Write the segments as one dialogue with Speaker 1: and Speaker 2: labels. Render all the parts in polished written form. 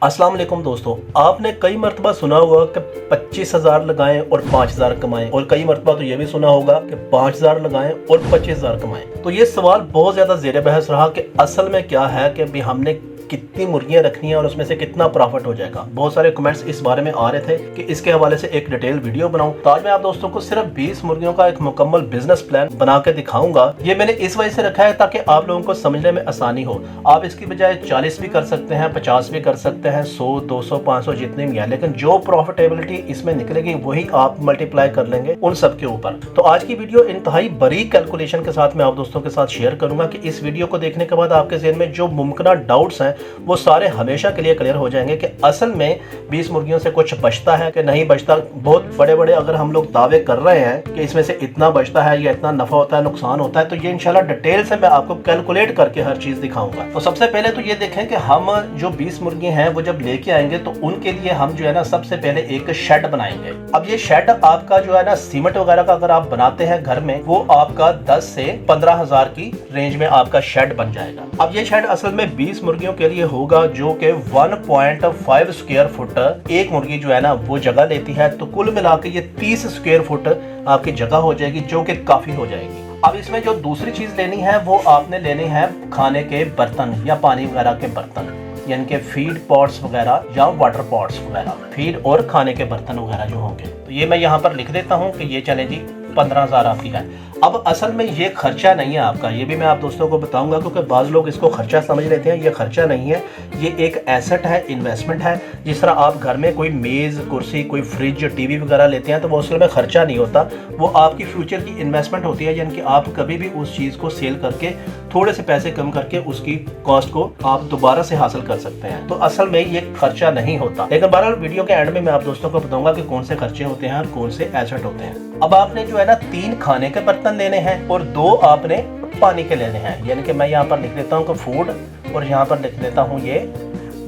Speaker 1: अस्सलाम वालेकुम दोस्तों, आपने कई मरतबा सुना होगा कि 25,000 लगाएं और 5,000 कमाएं, और कई मरतबा तो ये भी सुना होगा कि 5,000 लगाएं और 25,000 कमाएं। तो ये सवाल बहुत ज़्यादा ज़ेर बहस रहा कि असल में क्या है कि भी हमने कितनी मुर्गियां रखनी है और उसमें से कितना प्रॉफिट हो जाएगा। बहुत सारे कमेंट्स इस बारे में आ रहे थे कि इसके हवाले से एक डिटेल वीडियो बनाऊं। तो आज मैं आप दोस्तों को सिर्फ 20 मुर्गियों का एक मुकम्मल बिजनेस प्लान बना के दिखाऊंगा। ये मैंने इस वजह से रखा है ताकि आप लोगों को समझने में आसानी हो। आप इसकी बजाय 40 भी कर सकते हैं, 50 भी कर सकते हैं, 100, 200, 500 जितने भी है, लेकिन जो प्रॉफिटेबिलिटी इसमें निकलेगी वही आप मल्टीप्लाई कर लेंगे उन सब के ऊपर। तो आज की वीडियो इंतहाई बारीक कैलकुलेशन के साथ मैं आप दोस्तों के साथ शेयर करूंगा कि इस वीडियो को देखने के बाद आपके ज़हन में जो मुमकिन डाउट्स हैं वो सारे हमेशा के लिए क्लियर हो जाएंगे कि असल में 20 मुर्गियों से कुछ बचता है कि नहीं बचता। बहुत बड़े बड़े अगर हम लोग दावे कर रहे हैं कि इसमें से इतना बचता है या इतना नफा होता है, नुकसान होता है, तो ये इंशाल्लाह डिटेल से मैं आपको कैलकुलेट करके हर चीज दिखाऊंगा। तो सबसे पहले तो ये देखें कि हम जो 20 मुर्गी हैं वो जब लेके आएंगे तो उनके लिए हम जो है ना सबसे पहले एक शेड बनाएंगे। अब ये शेड आपका जो है ना सीमेंट वगैरह का अगर आप बनाते हैं घर में, वो आपका 10 से 15,000 की रेंज में आपका शेड बन जाएगा। अब ये शेड असल में 20 मुर्गियों के लिए होगा जो कि 1.5 स्क्वायर फुट एक मुर्गी जो है ना वो जगह लेती है। तो कुल मिला के ये 30 स्क्वायर फुट आपकी जगह हो जाएगी जो कि काफी हो जाएगी। अब इसमें जो दूसरी चीज लेनी है वो आपने लेनी है खाने के बर्तन या पानी वगैरह के बर्तन, यानी कि फीड पॉट्स वगैरह या वाटर पॉट्स वगैरह, फीड और खाने के बर्तन वगैरह जो होंगे। तो ये मैं यहाँ पर लिख देता हूँ कि ये चले जी 15,000 आपकी है। अब असल में ये खर्चा नहीं है आपका, ये भी मैं आप दोस्तों को बताऊंगा क्योंकि बाज़ लोग इसको खर्चा समझ लेते हैं। ये खर्चा नहीं है, ये एक एसेट है, इन्वेस्टमेंट है। जिस तरह आप घर में कोई मेज़, कुर्सी, कोई फ्रिज, टीवी वगैरह लेते हैं तो वो असल में खर्चा नहीं होता, वो आपकी फ्यूचर की इन्वेस्टमेंट होती है, यानी कि आप कभी भी उस चीज़ को सेल करके थोड़े से पैसे कम करके उसकी कॉस्ट को आप दोबारा से हासिल कर सकते हैं। तो असल में ये खर्चा नहीं होता। लेकिन बहरहाल वीडियो के एंड में मैं आप दोस्तों को बताऊंगा कि कौन से खर्चे होते हैं और कौन से एसेट होते हैं। अब आपने जो है ना 3 खाने के बर्तन लेने हैं और 2 आपने पानी के लेने हैं, यानी कि मैं यहाँ पर लिख देता हूँ कि फूड और यहाँ पर लिख देता हूँ ये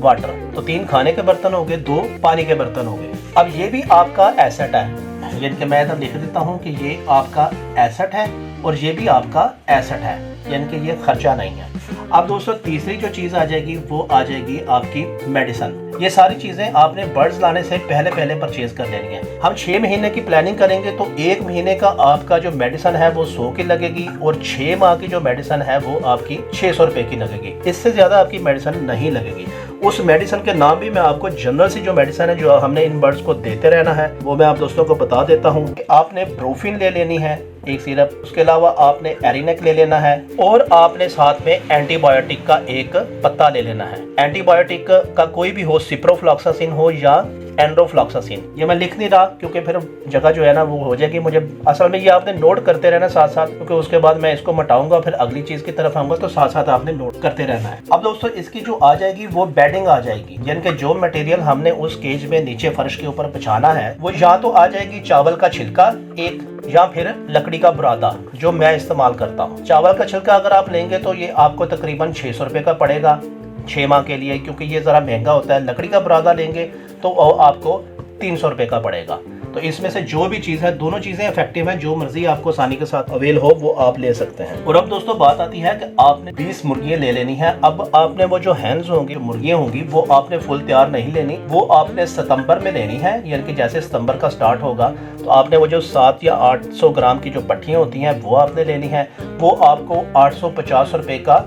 Speaker 1: वाटर। तो 3 खाने के बर्तन हो गए, 2 पानी के बर्तन हो गए। अब ये भी आपका एसेट है, यानी कि मैं इधर लिख देता हूँ कि ये आपका एसेट है और ये भी आपका एसेट है, यानी कि ये खर्चा नहीं है। अब दोस्तों तीसरी जो चीज़ आ जाएगी वो आ जाएगी आपकी मेडिसिन। ये सारी चीज़ें आपने बर्ड्स लाने से पहले परचेज कर लेनी है। हम 6 महीने की प्लानिंग करेंगे तो 1 महीने का आपका जो मेडिसिन है वो 100 की लगेगी और 6 माह की जो मेडिसिन है वो आपकी 600 रुपए की लगेगी। इससे ज़्यादा आपकी मेडिसिन नहीं लगेगी। उस मेडिसिन के नाम भी मैं आपको जनरल सी जो मेडिसिन है जो हमने इन बर्ड्स को देते रहना है वो मैं आप दोस्तों को बता देता हूँ कि आपने ब्रोफिन ले लेनी है एक सिरप, उसके अलावा आपने एरिनेक ले लेना है और आपने साथ में एंटीबायोटिक का एक पत्ता ले लेना है। एंटीबायोटिक का कोई भी हो, सिप्रोफ्लॉक्सासिन हो या एंड्रोफ्लॉक्सासिन। ये मैं लिख नहीं रहा क्योंकि फिर जगह जो है ना वो हो जाएगी मुझे। असल में ये आपने नोट करते रहना साथ साथ, क्योंकि उसके बाद मैं इसको मटाऊंगा फिर अगली चीज की तरफ आऊंगा, तो साथ साथ आपने नोट करते रहना है। अब दोस्तों इसकी जो आ जाएगी वो बेडिंग आ जाएगी, यानी कि जो मटेरियल हमने उस केज में नीचे फर्श के ऊपर बिछाना है वो या तो आ जाएगी चावल का छिलका एक, या फिर लकड़ी का बुरादा जो मैं इस्तेमाल करता हूँ। चावल का छिलका अगर आप लेंगे तो ये आपको तकरीबन 600 रुपये का पड़ेगा 6 माह के लिए, क्योंकि ये ज़रा महंगा होता है। लकड़ी का बुरादा लेंगे तो आपको 300 रुपये का पड़ेगा। तो इसमें से जो भी चीज़ है, दोनों चीज़ें इफेक्टिव हैं, जो मर्जी आपको आसानी के साथ अवेल हो वो आप ले सकते हैं। और अब दोस्तों बात आती है कि आपने 20 मुर्गियाँ ले लेनी है। अब आपने वो जो हैंड्स होंगी, मुर्गियाँ होंगी, वो आपने फुल तैयार नहीं लेनी, वो आपने सितंबर में लेनी है। यानी कि जैसे सितंबर का स्टार्ट होगा तो आपने वो जो 700 या 800 ग्राम की जो पट्टियाँ होती हैं वो आपने लेनी है। वो आपको 850 रुपये का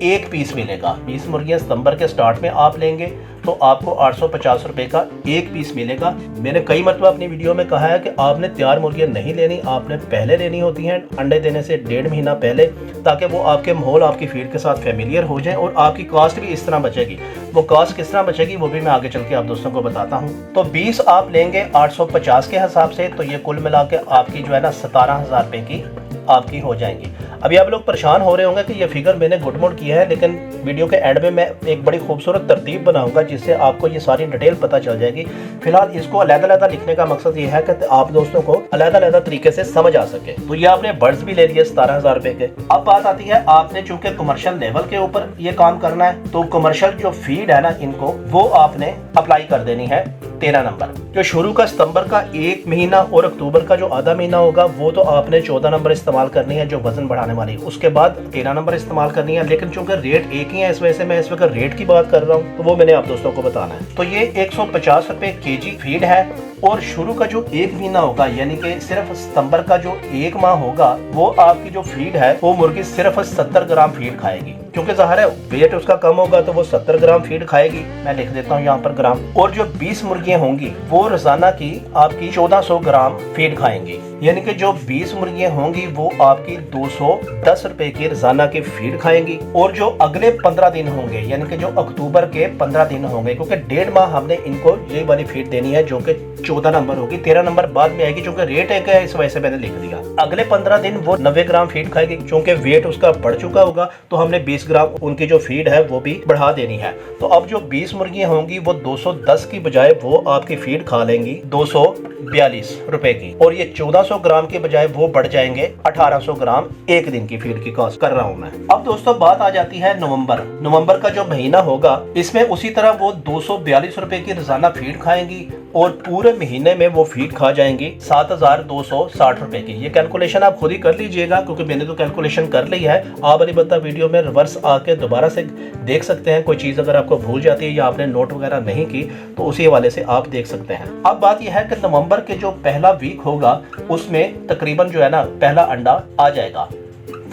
Speaker 1: एक पीस मिलेगा। 20 मुर्गियाँ सितंबर के स्टार्ट में आप लेंगे तो आपको 850 रुपये का एक पीस मिलेगा। मैंने कई मरतबा अपनी वीडियो में कहा है कि आपने तैयार मुर्गियाँ नहीं लेनी, आपने पहले लेनी होती हैं अंडे देने से 1.5 महीना पहले, ताकि वो आपके माहौल, आपकी फीड के साथ फेमिलियर हो जाए और आपकी कॉस्ट भी इस तरह बचेगी। वो कॉस्ट किस तरह बचेगी वो भी मैं आगे चल के आप दोस्तों को बताता हूँ। तो 20 आप लेंगे 850 के हिसाब से, तो ये कुल मिला के आपकी जो है ना 17,000 रुपये की आपकी हो जाएंगी। अभी आप लोग परेशान हो रहे होंगे कि ये फिगर मैंने गुटमुट किया है, लेकिन वीडियो के एंड में मैं एक बड़ी खूबसूरत तरतीब बनाऊंगा जिससे आपको ये सारी डिटेल पता चल जाएगी। फिलहाल इसको अलग-अलग लिखने का मकसद ये है कि आप दोस्तों को अलग-अलग तरीके से समझ आ सके। तो ये आपने बर्ड्स भी ले लिए 17,000 रुपए के। अब बात आती है, आपने चूंकि कमर्शियल लेवल के ऊपर ये काम करना है तो कमर्शियल जो फीड है ना इनको, वो आपने अप्लाई कर देनी है 13 नंबर। जो शुरू का सितंबर का एक महीना और अक्टूबर का जो आधा महीना होगा वो तो आपने 14 नंबर इस्तेमाल करनी है जो वजन बढ़ाने वाली, उसके बाद 13 नंबर इस्तेमाल करनी है। लेकिन चूंकि रेट एक ही है इस वजह से मैं इस वक्त रेट की बात कर रहा हूँ, तो वो मैंने आप दोस्तों को बताना है। तो ये 150 रुपए केजी फीड है और शुरू का जो एक महीना होगा यानी कि सिर्फ सितंबर का जो एक माह होगा वो आपकी जो फीड है वो मुर्गी सिर्फ 70 ग्राम फीड खाएगी, क्योंकि ज़ाहिर है वेट उसका कम होगा तो वो 70 ग्राम फीड खाएगी। मैं लिख देता हूँ यहाँ पर ग्राम। और जो 20 मुर्गियाँ होंगी वो रोजाना की आपकी 1400 ग्राम फीड खाएंगी, यानी कि जो 20 मुर्गियाँ होंगी वो आपकी 210 रुपए की रोजाना की फीड खाएंगी। और जो अगले 15 दिन होंगे यानी कि जो अक्टूबर के 15 दिन होंगे, क्योंकि 1.5 माह हमने इनको ये वाली फीड देनी है जो कि 14 नंबर होगी, 13 नंबर बाद में आएगी, क्योंकि रेट एक है इस वजह से मैंने लिख दिया। अगले 15 दिन वो 90 ग्राम फीड खाएगी, क्योंकि वेट उसका बढ़ चुका होगा तो हमने 20 ग्राम उनकी जो फीड है वो भी बढ़ा देनी है। तो अब जो 20 मुर्गियां होंगी वो 210 की बजाय वो आपकी फीड खा लेंगी 242 रुपए की, और ये 1400 ग्राम के बजाय वो बढ़ जाएंगे 1800 ग्राम एक दिन की फीड की कॉस्ट कर रहा हूं मैं। अब दोस्तों बात आ जाती है नवंबर का जो महीना होगा, इसमें उसी तरह वो 242 रुपए की रोजाना फीड खाएंगी और पूरे महीने में वो फीड खा जाएंगी 7260 रुपए की। ये कैलकुलेशन आप खुद ही कर लीजिएगा, क्योंकि मैंने तो कैलकुलेशन कर ली है। आप अलबत्ता वीडियो में रिवर्स आके दोबारा से देख सकते हैं, कोई चीज़ अगर आपको भूल जाती है या आपने नोट वगैरह नहीं की तो उसी हवाले से आप देख सकते हैं। अब बात यह है कि नवंबर के जो पहला वीक होगा उसमें तकरीबन जो है ना पहला अंडा आ जाएगा,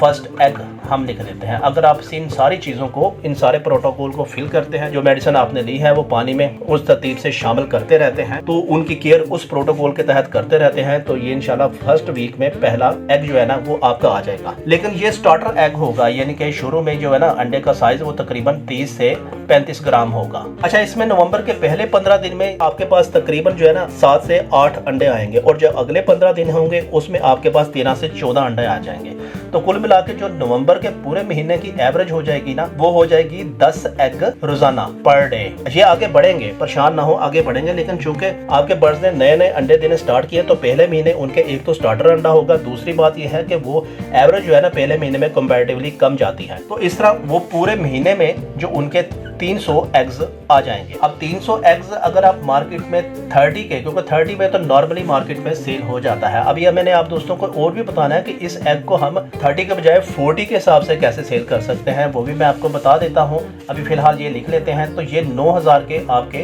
Speaker 1: फर्स्ट एग हम लिख देते हैं। अगर आप इन सारी चीज़ों को, इन सारे प्रोटोकॉल को फिल करते हैं, जो मेडिसिन आपने ली है वो पानी में उस तरतीब से शामिल करते रहते हैं, तो उनकी केयर उस प्रोटोकॉल के तहत करते रहते हैं, तो ये इंशाल्लाह फर्स्ट वीक में पहला एग जो है ना वो आपका आ जाएगा। लेकिन ये स्टार्टर एग होगा, यानी कि शुरू में जो है ना अंडे का साइज वो तकरीबन 30 से 35 ग्राम होगा। अच्छा, इसमें नवंबर के पहले 15 दिन में आपके पास तकरीबन जो है ना 7 से 8 अंडे आएंगे, और जो अगले 15 दिन होंगे उसमें आपके पास 13 से 14 अंडे आ जाएंगे। तो कुल मिला के जो नवंबर के पूरे महीने की एवरेज हो जाएगी ना वो हो जाएगी 10 एग रोजाना पर डे। ये आगे बढ़ेंगे, परेशान ना हो, आगे बढ़ेंगे, लेकिन चूंकि आपके बर्ड्स ने नए नए अंडे देने स्टार्ट किए तो पहले महीने उनके एक तो स्टार्टर अंडा होगा, दूसरी बात यह है कि वो एवरेज जो है ना पहले महीने में कंपैरेटिवली कम जाती है। तो इस तरह वो पूरे महीने में जो उनके 300 एग्स आ जाएंगे। अब 300 एग्स अगर आप मार्केट में 30 के, क्योंकि 30 में तो नॉर्मली मार्केट में सेल हो जाता है। अब ये मैंने आप दोस्तों को और भी बताना है कि इस एग को हम 30 के बजाय 40 के हिसाब से कैसे सेल कर सकते हैं, वो भी मैं आपको बता देता हूँ। अभी फिलहाल ये लिख लेते हैं। तो ये 9000 के आपके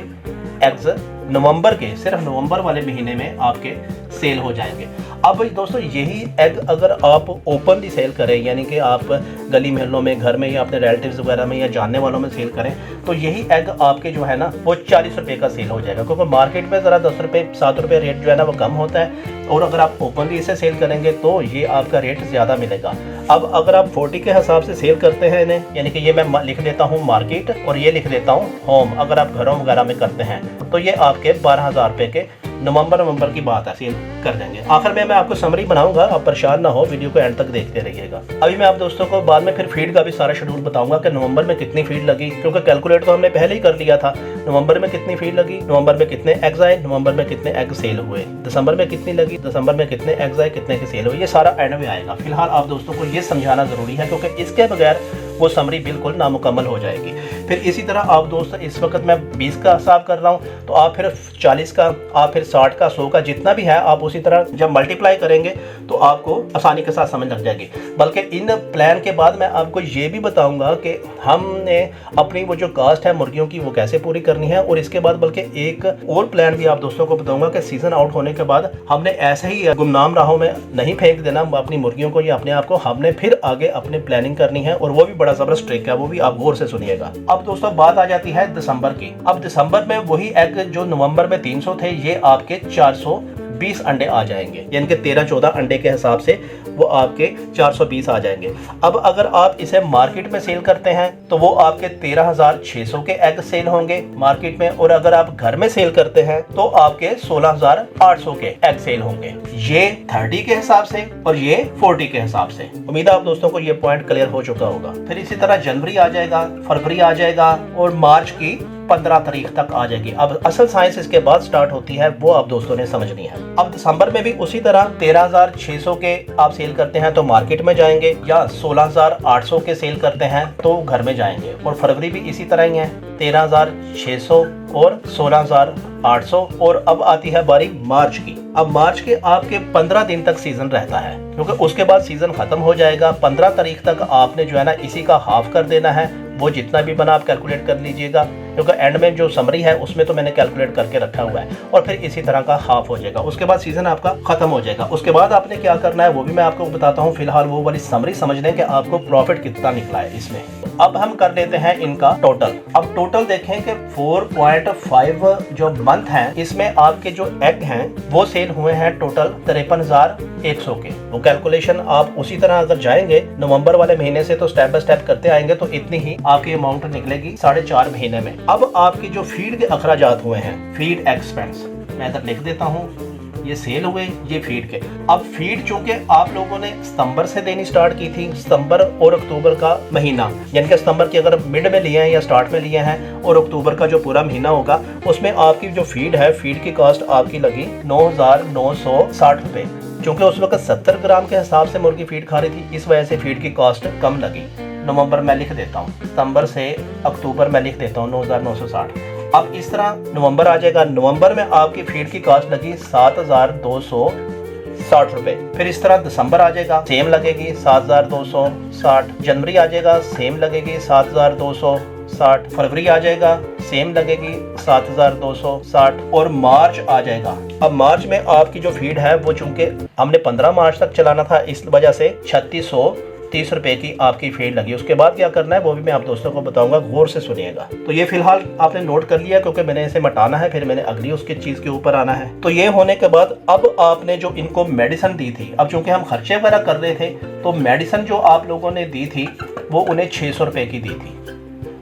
Speaker 1: एग्स नवंबर के, सिर्फ नवंबर वाले महीने में आपके सेल हो जाएंगे। अब दोस्तों यही एग अगर आप ओपनली सेल करें, यानी कि आप गली मोहल्लों में, घर में या अपने रिलेटिव्स वगैरह में या जानने वालों में सेल करें, तो यही एग आपके जो है ना वो 40 रुपये का सेल हो जाएगा, क्योंकि मार्केट में ज़रा 10 रुपये 7 रुपये रेट जो है ना वो कम होता है, और अगर आप ओपनली इसे सेल करेंगे तो ये आपका रेट ज़्यादा मिलेगा। अब अगर आप 40 के हिसाब से सेल करते हैं इन्हें, यानी कि ये मैं लिख देता हूँ मार्केट और ये लिख देता हूँ होम, अगर आप घरों वगैरह में करते हैं तो ये आपके 12,000 रुपये के नवंबर की बात है सेल कर देंगे। आखिर में मैं आपको समरी बनाऊंगा, आप परेशान ना हो, वीडियो को एंड तक देखते रहिएगा। अभी मैं आप दोस्तों को बाद में फिर फीड का भी सारा शेड्यूल बताऊंगा कि नवंबर में कितनी फीड लगी, क्योंकि कैलकुलेट तो हमने पहले ही कर लिया था। नवंबर में कितनी फीड लगी, नवंबर में कितने एग्स आए, नवंबर में कितने एग सेल हुए, दिसंबर में कितनी लगी, दिसंबर में कितने एग्स आए, कितने के सेल हुए, ये सारा एंड में आएगा। फिलहाल आप दोस्तों को ये समझाना जरूरी है, क्योंकि इसके बगैर वो समरी बिल्कुल नामुकम्मल हो जाएगी। फिर इसी तरह आप दोस्त, इस वक्त मैं 20 का हिसाब कर रहा हूँ, तो आप फिर 40 का, आप फिर 60 का, 100 का, जितना भी है आप उसी तरह जब मल्टीप्लाई करेंगे तो आपको आसानी के साथ समझ लग जाएगी। बल्कि इन प्लान के बाद मैं आपको ये भी बताऊंगा कि हमने अपनी वो जो कास्ट है मुर्गियों की वो कैसे पूरी करनी है, और इसके बाद बल्कि एक और प्लान भी आप दोस्तों को बताऊंगा कि सीजन आउट होने के बाद हमने ऐसे ही गुमनाम राहों में नहीं फेंक देना अपनी मुर्गियों को या अपने आप को, हमने फिर आगे अपनी प्लानिंग करनी है, और वो भी बड़ा जबरदस्त ट्रिक है, वो भी आप गौर से सुनिएगा। अब दोस्तों बात आ जाती है दिसंबर की। अब दिसंबर में वही एग जो नवंबर में 300 थे, ये आपके 420 अंडे आ जाएंगे, यानी कि 13-14 अंडे के हिसाब से वो आपके 420 आ जाएंगे। अब अगर आप इसे मार्केट में सेल करते हैं तो वो आपके 13,600 के एग सेल होंगे मार्केट में, और अगर आप घर में सेल करते हैं तो आपके 16,800 के एग सेल होंगे। ये 30 के हिसाब से और ये 40 के हिसाब से। उम्मीद है आप दोस्तों को ये पॉइंट क्लियर हो चुका होगा। फिर इसी तरह जनवरी आ जाएगा, फरवरी आ जाएगा और मार्च की 15 तारीख तक आ जाएगी। अब असल साइंस इसके बाद स्टार्ट होती है, वो आप दोस्तों ने समझनी है। अब दिसंबर में भी उसी तरह 13,600 के आप सेल करते हैं तो मार्केट में जाएंगे, या 16,800 के सेल करते हैं तो घर में जाएंगे। और फरवरी भी इसी तरह ही है, 13,600 और 16,800। और अब आती है बारी मार्च की। अब मार्च के आपके 15 दिन तक सीजन रहता है, क्योंकि उसके बाद सीजन खत्म हो जाएगा। 15 तारीख तक आपने जो है ना इसी का हाफ कर देना है। वो जितना भी बना आप कैलकुलेट कर लीजिएगा, क्योंकि एंड में जो समरी है उसमें तो मैंने कैलकुलेट करके रखा हुआ है। और फिर इसी तरह का हाफ हो जाएगा, उसके बाद सीजन आपका खत्म हो जाएगा। उसके बाद आपने क्या करना है वो भी मैं आपको बताता हूँ। फिलहाल वो वाली समरी समझ लें कि आपको प्रॉफिट कितना निकला है इसमें। अब हम कर लेते हैं इनका टोटल। अब टोटल देखें कि 4.5 जो मंथ हैं इसमें आपके जो एग हैं वो सेल हुए हैं टोटल 53,100 के। वो कैलकुलेशन आप उसी तरह अगर जाएंगे नवंबर वाले महीने से तो स्टेप बाय स्टेप करते आएंगे तो इतनी ही आपकी अमाउंट निकलेगी 4.5 महीने में। अब आपकी जो फीड के अखराजात हुए हैं, फीड एक्सपेंस मैं इधर लिख देता हूँ, ये सेल हुए, ये फीड के। अब फीड चूंकि आप लोगों ने सितंबर से देनी स्टार्ट की थी, सितंबर और अक्टूबर का महीना, यानी कि सितंबर की अगर मिड में लिए हैं या स्टार्ट में लिए हैं और अक्टूबर का जो पूरा महीना होगा उसमें आपकी जो फीड है, फीड की कॉस्ट आपकी लगी 9,960 रुपये। चूंकि उस वक्त 70 ग्राम के हिसाब से मुर्गी फीड खा रही थी, इस वजह से फीड की कॉस्ट कम लगी। नवंबर में लिख देता हूँ, सितंबर से अक्टूबर में लिख देता हूँ 9,960। अब इस तरह नवंबर आ जाएगा। नवंबर में आपकी फीड की कॉस्ट लगी 7,260 रुपए। फिर इस तरह दिसंबर आ जाएगा, सेम लगेगी 7,260। जनवरी आ जाएगा, सेम लगेगी 7,260। फरवरी आ जाएगा, सेम लगेगी 7,260। और मार्च आ जाएगा। अब मार्च में आपकी जो फीड है वो चूंकि हमने 15 मार्च तक चलाना था, इस वजह से 3,630 रुपए की आपकी फीड लगी। उसके बाद क्या करना है वो भी मैं आप दोस्तों को बताऊंगा, गौर से सुनिएगा। तो ये फिलहाल आपने नोट कर लिया क्योंकि मैंने इसे मटाना है, फिर मैंने अगली उसकी चीज के ऊपर आना है। तो ये होने के बाद अब आपने जो इनको मेडिसिन दी थी, अब चूंकि हम खर्चे वगैरह कर रहे थे तो मेडिसिन जो आप लोगों ने दी थी वो उन्हें 600 रुपए की दी थी।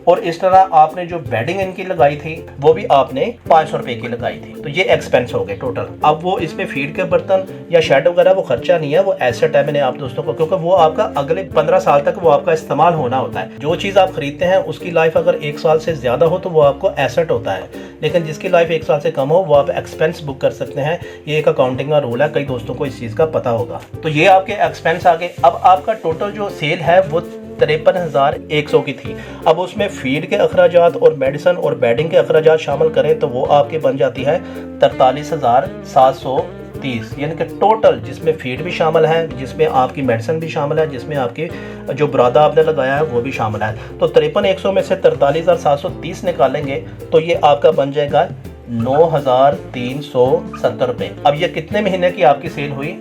Speaker 1: और इस तरह आपने जो बेडिंग इनकी लगाई थी वो भी आपने 500 रुपए की लगाई थी। तो ये एक्सपेंस हो गए टोटल। अब वो इसमें फीड के बर्तन या शेड वगैरह वो खर्चा नहीं है, वो एसेट है मैंने आप दोस्तों को, क्योंकि वो आपका अगले 15 साल तक वो आपका इस्तेमाल होना होता है। जो चीज़ आप खरीदते हैं उसकी लाइफ अगर 1 साल से ज्यादा हो तो वो आपको एसेट होता है, लेकिन जिसकी लाइफ 1 साल से कम हो वो आप एक्सपेंस बुक कर सकते हैं। ये एक अकाउंटिंग का रूल है, कई दोस्तों को इस चीज़ का पता होगा। तो ये आपके एक्सपेंस आ गए। अब आपका टोटल जो सेल है वो 53,100 की थी। अब उसमें फीड के अखराजात और मेडिसिन और बेडिंग के अखराजात शामिल करें तो वो आपके बन जाती है 43,730, यानी कि टोटल जिसमें फीड भी शामिल है, जिसमें आपकी मेडिसिन भी शामिल है, जिसमें आपकी जो बुरादा आपने लगाया है वो भी शामिल है। तो 53,100 में से 43,730 निकालेंगे तो ये आपका बन जाएगा 9,370 रुपये। अब ये कितने महीने की आपकी सेल हुई?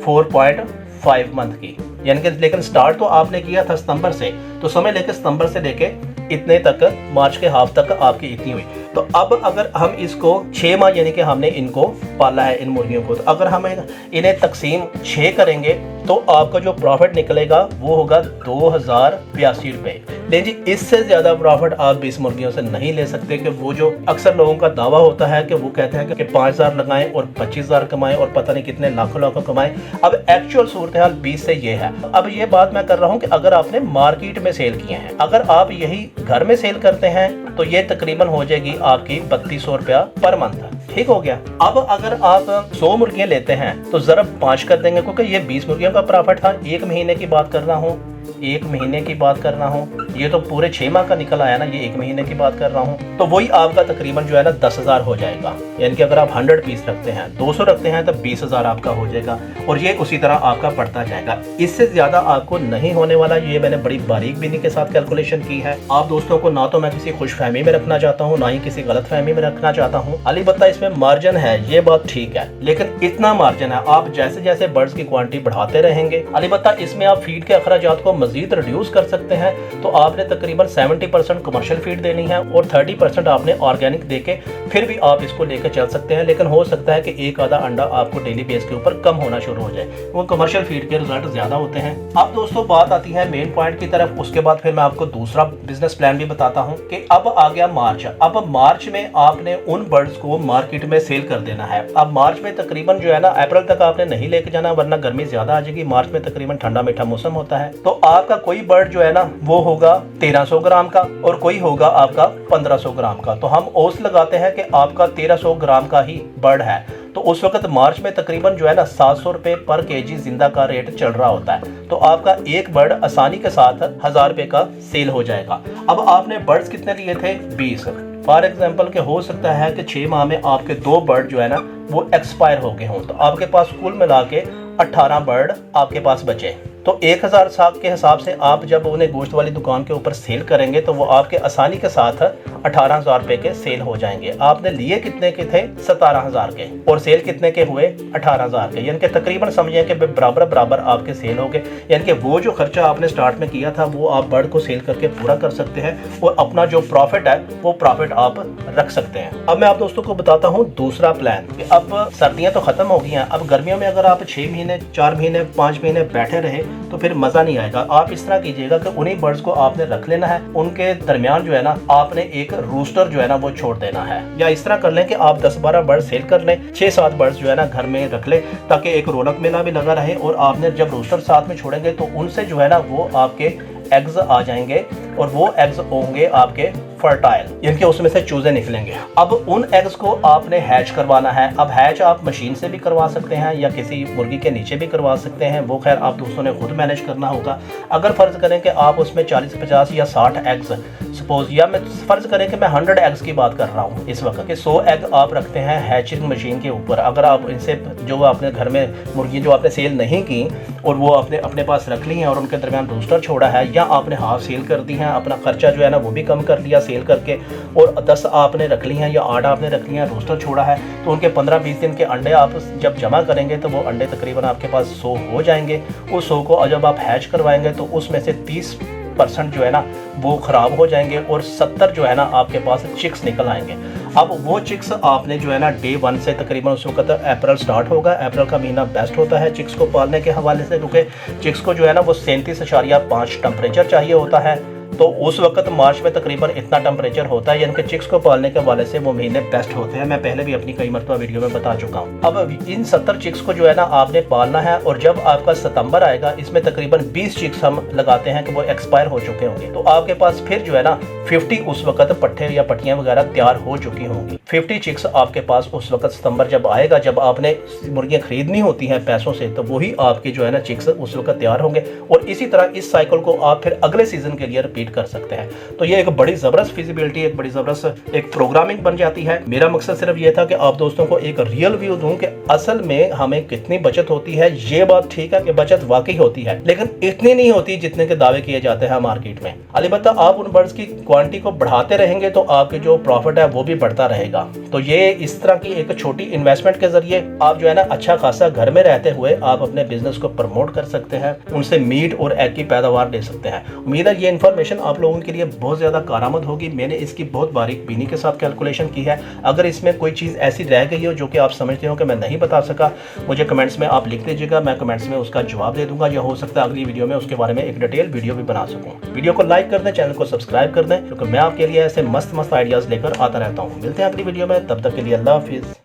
Speaker 1: 4.5 मंथ की, यानी कि लेकिन स्टार्ट तो आपने किया था सितंबर से, तो समय लेके सितंबर से लेके इतने तक मार्च के हाफ तक आपकी इतनी हुई। तो अब अगर हम इसको 6 माह यानी कि हमने इनको पाला है इन मुर्गियों को, तो अगर हम इन्हें तकसीम 6 करेंगे तो आपका जो प्रॉफिट निकलेगा वो होगा 2,082 रुपये। लेकिन जी इससे ज़्यादा प्रॉफिट आप 20 मुर्गियों से नहीं ले सकते, कि वो जो अक्सर लोगों का दावा होता है कि वो कहते हैं कि 5,000 लगाएं और 25,000 कमाएं और पता नहीं कितने लाखों कमाएं। अब एक्चुअल सूरत हाल 20 से ये है। अब ये बात मैं कर रहा हूँ कि अगर आपने मार्केट में सेल किए हैं, अगर आप यही घर में सेल करते हैं तो ये तकरीबन हो जाएगी आपकी 3,200 रुपया पर मंथ। ठीक हो गया। अब अगर आप 100 मुर्गियां लेते हैं तो ज़रब 5 कर देंगे, क्योंकि ये 20 मुर्गियों का प्रॉफिट था। 1 महीने की बात कर रहा हूँ, 1 महीने की बात कर रहा हूँ, ये तो पूरे 6 माह का निकल आया ना, ये 1 महीने की बात कर रहा हूँ। तो वही आपका तकरीबन जो है ना 10,000 हो जाएगा। यानी कि अगर आप 100 पीस रखते हैं, 200 रखते हैं तो 20,000 आपका हो जाएगा। और ये उसी तरह आपका बढ़ता जाएगा, इससे ज़्यादा आपको नहीं होने वाला। ये मैंने बड़ी बारीक बीनी के साथ कैलकुलेशन की है। आप दोस्तों को ना तो मैं किसी खुशफहमी में रखना चाहता हूँ, ना ही किसी गलतफहमी में रखना चाहता हूँ। अलबत्ता इसमें मार्जिन है, ये बात ठीक है, लेकिन इतना मार्जिन है, आप जैसे जैसे बर्ड्स की क्वांटिटी बढ़ाते रहेंगे, अलबत्ता इसमें आप फीड के अखराजात को मजीद रिड्यूस कर सकते हैं। तो आपने तकरीबन 70% कमर्शियल फीड देनी है और 30% आपने ऑर्गेनिक देके फिर भी आप इसको लेकर चल सकते हैं। लेकिन हो सकता है कि एक आधा अंडा आपको डेली बेस के ऊपर कम होना शुरू हो जाए, वो कमर्शियल फीड के रिजल्ट ज्यादा होते हैं। अब दोस्तों बात आती है मेन पॉइंट की तरफ। उसके बाद फिर मैं आपको दूसरा बिजनेस प्लान भी बताता हूँ कि अब आ गया मार्च। अब मार्च में आपने उन बर्ड्स को मार्केट में सेल कर देना है। अब मार्च में तकरीबन जो है ना, अप्रैल तक आपने नहीं लेके जाना वरना गर्मी ज्यादा आ जाएगी। मार्च में तकरीबन ठंडा मीठा मौसम होता है। तो आपका कोई बर्ड जो है ना वो होगा होगा 1300 ग्राम का और कोई होगा आपका 1500 ग्राम का। तो हम ओस लगाते हैं कि आपका 1300 ग्राम का ही बर्ड है। तो उस वक्त मार्च में तकरीबन जो है ना 700 रुपये पर केजी जिंदा का रेट चल रहा होता है। तो आपका एक बर्ड आसानी के साथ 1000 रुपये का सेल हो जाएगा। अब आपने बर्ड्स कितने लिए थे? 20। फॉर एग्जाम्पल के हो सकता है कि 6 माह में आपके 2 बर्ड जो है ना वो एक्सपायर हो गए हों, तो आपके पास कुल मिला के 18 बर्ड आपके पास बचे। तो 1000 साग के हिसाब से आप जब उन्हें गोश्त वाली दुकान के ऊपर सेल करेंगे तो वो आपके आसानी के साथ 18,000 रुपये के सेल हो जाएंगे। आपने लिए कितने के थे? 17,000 के, और सेल कितने के हुए? 18,000 के। यानी कि तकरीबन समझिए कि बराबर बराबर आपके सेल हो गए। यानी कि वो जो खर्चा आपने स्टार्ट में किया था वो आप बर्ड को सेल करके पूरा कर सकते हैं और अपना जो प्रॉफिट है वो प्रॉफिट आप रख सकते हैं। अब मैं आप दोस्तों को बताता हूँ दूसरा प्लान कि अब सर्दियाँ तो खत्म हो गई हैं, अब गर्मियों में अगर आप 6 महीने 4 महीने 5 महीने बैठे रहे तो फिर मजा नहीं आएगा। आप इस तरह कीजिएगा कि उन्हीं बर्ड्स को आपने रख लेना है, उनके दरमियान जो है ना आपने एक रूस्टर जो है ना वो छोड़ देना है। या इस तरह कर लें कि आप 10-12 बर्ड सेल कर लें, 6-7 बर्ड्स जो है ना घर में रख लें ताकि एक रौनक मेला भी लगा रहे। और आपने जब रूस्टर साथ में छोड़ेंगे तो उनसे जो है ना वो आपके एग्स आ जाएंगे और वो एग्स होंगे आपके फर्टाइल, यानी कि उसमें से चूजे निकलेंगे। अब उन एग्स को आपने हैच करवाना है। अब हैच आप मशीन से भी करवा सकते हैं या किसी मुर्गी के नीचे भी करवा सकते हैं, वो खैर आप दोस्तों ने खुद मैनेज करना होगा। अगर फर्ज करें कि आप उसमें 40, 50 या 60 एग्स सपोज, या मैं फर्ज करें कि मैं 100 एग्स की बात कर रहा हूँ इस वक्त कि 100 एग आप रखते हैं हैचिंग मशीन के ऊपर। अगर आप इनसे जो आपने घर में मुर्गी जो आपने सेल नहीं की और वो आपने अपने पास रख ली हैं और उनके दरमियान रूस्टर छोड़ा है, या आपने हाफ सेल कर दी हैं, अपना खर्चा जो है ना वो भी कम कर लिया सेल करके, और 10 आपने रख ली हैं या 8 आपने रख ली हैं, रोस्टर छोड़ा है, तो उनके 15-20 दिन के अंडे आप जब जमा करेंगे तो वो अंडे तकरीबन आपके पास 100 हो जाएंगे। उस 100 को जब आप हैच करवाएंगे तो उसमें से 30% जो है ना वो ख़राब हो जाएंगे और 70 जो है ना आपके पास चिक्स निकल आएंगे। अब वो चिक्स आपने जो है ना डे 1 से तकरीबन उस वक्त अप्रैल स्टार्ट होगा। अप्रैल का महीना बेस्ट होता है चिक्स को पालने के हवाले से, क्योंकि चिक्स को जो है ना वो 37.5 टेम्परेचर चाहिए होता है। तो उस वक्त मार्च में तकरीबन इतना टेम्परेचर होता है, यानी कि चिक्स को पालने के हवाले से वो महीने बेस्ट होते हैं। मैं पहले भी अपनी कई मरतबा वीडियो में बता चुका हूँ। अब इन 70 चिक्स को जो है ना आपने पालना है, और जब आपका सितंबर आएगा इसमें तकरीबन 20 चिक्स हम लगाते हैं कि वो एक्सपायर हो चुके होंगे। तो आपके पास फिर जो है ना 50 उस वक्त पट्टे या पट्टियाँ वगैरह तैयार हो चुकी होंगी। 50 चिक्स आपके पास उस वक्त सितंबर जब आएगा, जब आपने मुर्गियाँ खरीदनी होती हैं पैसों से, तो वही आपकी जो है ना चिक्स उस वक्त तैयार होंगे। और इसी तरह इस साइकिल को आप फिर अगले सीजन के लिए रिपीट कर सकते हैं। तो ये एक बड़ी ज़बरदस्त फिजिबिलिटी, एक बड़ी ज़बरदस्त एक प्रोग्रामिंग बन जाती है। मेरा मकसद सिर्फ ये था कि आप दोस्तों को एक रियल व्यू दूं कि असल में हमें कितनी बचत होती है। ये बात ठीक है कि बचत वाकई होती है, लेकिन इतनी नहीं होती जितने के दावे किए जाते हैं मार्केट में। अलबत्ता आप उन बर्ड्स की क्वांटिटी को बढ़ाते रहेंगे तो आपके जो प्रॉफिट है वो भी बढ़ता रहेगा। तो ये इस तरह की एक छोटी इन्वेस्टमेंट के जरिए आप जो है ना अच्छा खासा घर में रहते हुए आप अपने बिजनेस को प्रमोट कर सकते हैं, उनसे मीट और एग की पैदावार ले सकते हैं। उम्मीद है ये इन्फॉर्मेशन आप लोगों के लिए बहुत ज़्यादा कारआमद होगी। मैंने इसकी बहुत बारीक बीनी के साथ कैलकुलेशन की है। अगर इसमें कोई चीज़ ऐसी रह गई हो जो कि आप समझते हो कि मैं नहीं बता सका, मुझे कमेंट्स में आप लिख दीजिएगा, मैं कमेंट्स में उसका जवाब दे दूंगा, या हो सकता है अगली वीडियो में उसके बारे में एक डिटेल वीडियो भी बना सकूँ। वीडियो को लाइक कर दें, चैनल को सब्सक्राइब कर दें, क्योंकि मैं आपके लिए ऐसे मस्त आइडियाज़ लेकर आता रहता हूँ। मिलते हैं अगली वीडियो में, तब तक के लिए अल्लाह हाफिज़।